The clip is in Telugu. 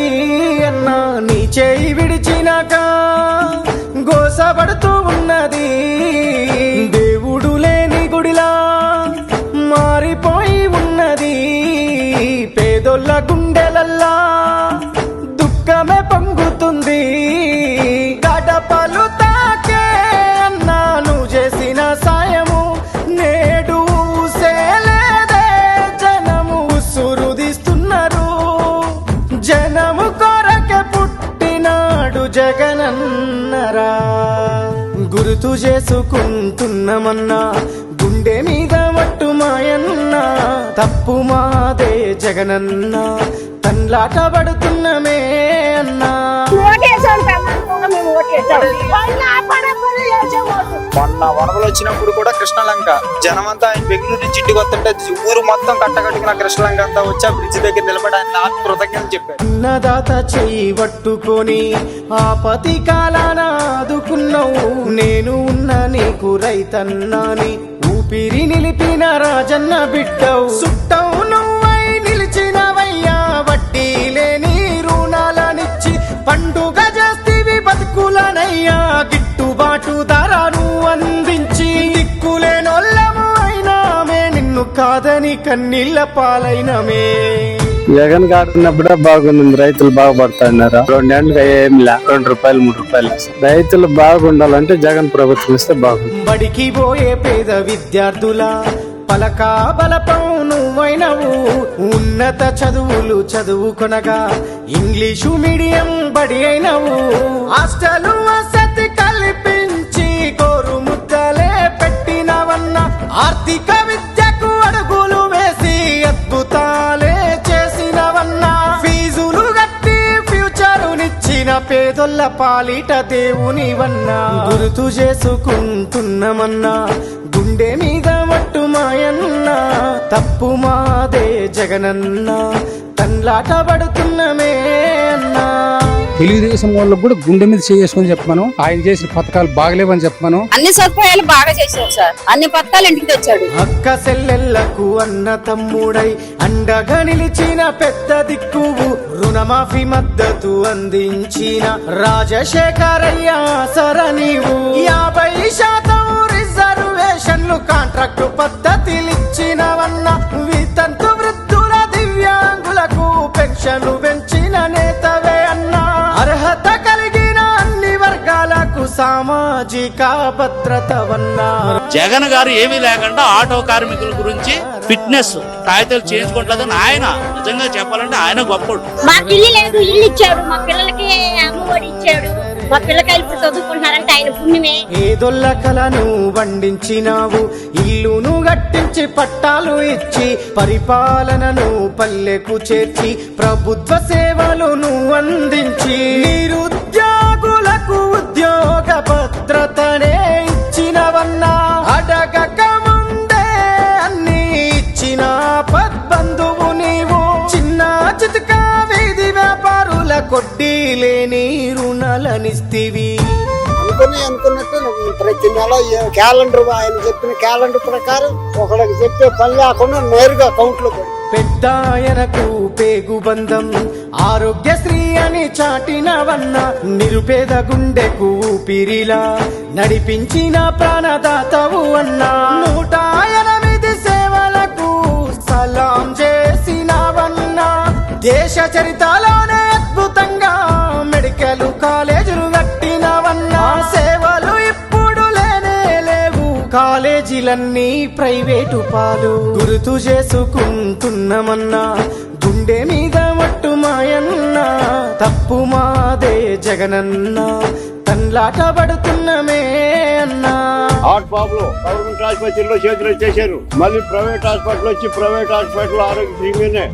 ఉన్నది అన్నా, నీ చేయి విడిచినాక గోసపడుతూ ఉన్నది. దేవుడు లేని గుడిలా మారిపోయి ఉన్నది. పేదోళ్ళ గుండెలల్లా దుఃఖమే పొంగుతుంది. గడపలు తాకే అన్నా నువ్వు చేసిన సాయము నేడు సేలేదే. జనము సురుదిస్తున్నారు, జనము కొరకే పుట్టినాడు జగనన్నరా. గుర్తు చేసుకుంటున్నామన్నా గుండె మీద మట్టు మాయన్న, తప్పు మాదే జగనన్న, తన్లాట పడుతున్నమే అన్నా. మొన్న వరదలు వచ్చినప్పుడు కూడా కృష్ణలంక జనమంతా ఆయన బెంగళూరు నుంచి ఇంటికి వస్తుంటే ఊరు మొత్తం కట్టకట్టుకున్న కృష్ణలంక అంతా వచ్చి ఆ బ్రిడ్జ్ దగ్గర నిలబడి ఆయన నాకు కృతజ్ఞతలు చెప్పారు. అన్నదాత చెయ్యి పట్టుకొని ఆపతి కాలాన ఆదుకున్నావు. నేను ఉన్న నీకు రైతన్నాని ఊపిరి నిలిపిన రాజన్న బిడ్డవు. సుట్టవు నువ్వై నిలిచినవయ్యా, వడ్డీ లేని రుణాలనిచ్చి పండుగ చేస్తీవి బతుకులనయ్యా. గిట్టుబాటు ధరను అందించి దిక్కులేనోళ్ళము అయినామే, నిన్ను కాదని కన్నీళ్ళ పాలైనమే. జగన్ గారు ఉన్నప్పుడే బాగుంది, రైతులు బాగుపడుతున్నారు. 2 ఏళ్ళుగా ఏం లే, 2 రూపాయలు 3 రూపాయలు. రైతులు బాగుండాలంటే జగన్ ప్రభుత్వం ఇస్తే బాగుంది. బడికి పోయే పేద విద్యార్థుల పలకా బలపం నువ్వైనవు. ఉన్నత చదువులు చదువుకొనగా ఇంగ్లీషు మీడియం బడి అయినవు. హాస్టల్ వసతి కల్పించి కోరు ముద్దలే పెట్టినవన్న, ఆర్థిక విద్యకు అడుగులు వేసి అద్భుతాలే చేసినవన్నా. ఫీజులు గట్టి ఫ్యూచరునిచ్చిన పేదొల్ల పాలిట దేవునివన్నా. గుర్తు చేసుకుంటున్నామన్నా గుండె మీద మట్టు మాయన్న, తప్పు మాదే జగనన్న, తన్లాట పడుతున్నమే అన్నా. తెలుగుదేశం వాళ్ళకు కూడా గుండె మీద చేసుకొని చెప్పాను, ఆయన చేసిన పథకాలు బాగలేవని చెప్పాను. అన్ని సదుపాయాలు బాగా చేశారు సార్, అన్ని పథకాలు ఇంటికి తెచ్చాడు. అక్క చెల్లెళ్లకు అన్న తమ్ముడై అండగా నిలిచిన పెద్ద దిక్కువు. రుణమాఫీ మద్దతు అందించిన రాజశేఖరయ్య సర నీవు. 50% రిజర్వేషన్లు కాంట్రాక్టు పద్ధతిలిచ్చినవన్న, వితంతు వృద్ధుల దివ్యాంగులకు పెన్షన్లు పెంచిన నేతవే అన్నా. అర్హత కలిగిన అన్ని వర్గాలకు సామాజిక భద్రతవన్నా. జగన్ గారు ఏమీ లేకుండా ఆటో కార్మికుల గురించి ఫిట్నెస్ కాగితాలు చేయించుకోవట్లేదని ఆయన నిజంగా చెప్పాలంటే ఆయన గొప్పడు. మాకు ఇల్లు లేదు, ఇల్లు ఇచ్చాడు, మా పిల్లలకి అమ్మఒడి ఇచ్చాడు, మా పిల్లకాయలు ఇప్పుడు చదువుకుంటున్నారంటే ఆయన పుణ్యమే. ఏదొల్ల కలను వండించినావు, ఇల్లును గట్టించి పట్టాలు ఇచ్చి పరిపాలనను పల్లెకు చేర్చి ప్రభుత్వ సేవలను అందించి నిరుద్యోగులకు ఉద్యోగ భద్రతనే ఇచ్చినవన్నా. అడగక ముందే అన్ని ఇచ్చిన పద్బంధువు నీవు. చిన్న చితక వీధి వ్యాపారుల కొడ్డీ లేని రుణాలనిస్తివి. అనుకున్నట్టు ప్రతి నెల క్యాలెండర్, ఆయన చెప్పిన క్యాలెండర్ ప్రకారం ఒకరికి చెప్పే పని లేకుండా నేరుగా అకౌంట్ లో పెద్ద ఆయనకు పేగు బంధం ఆరోగ్యశ్రీ అని చాటినవన్న, నిరుపేద గుండెకు ఊపిరిలా నడిపించిన ప్రాణదాతవు అన్నా. 108 సేవలకు సలాం చేసినవన్నా. దేశ చరిత్రలోనే అద్భుతంగా మెడికల్ కాలేజీలు కట్టినవన్నా. సేవలు ఇప్పుడు లేనే లేవు, కాలేజీలన్నీ ప్రైవేటు పాలు. గుర్తు చేసుకుంటున్నామన్నా గుండె మీద మట్టు మాయన్న, తప్పు మాదే జగనన్న, తన్లాట పడుతున్నమే అన్నా. హార్ట్ ప్రాబ్లం గవర్నమెంట్ హాస్పిటల్లో చేతులు చేశారు, మళ్ళీ ప్రైవేట్ హాస్పిటల్ వచ్చి ప్రైవేట్ హాస్పిటల్ ఆరోగ్యశ్రీ మీదే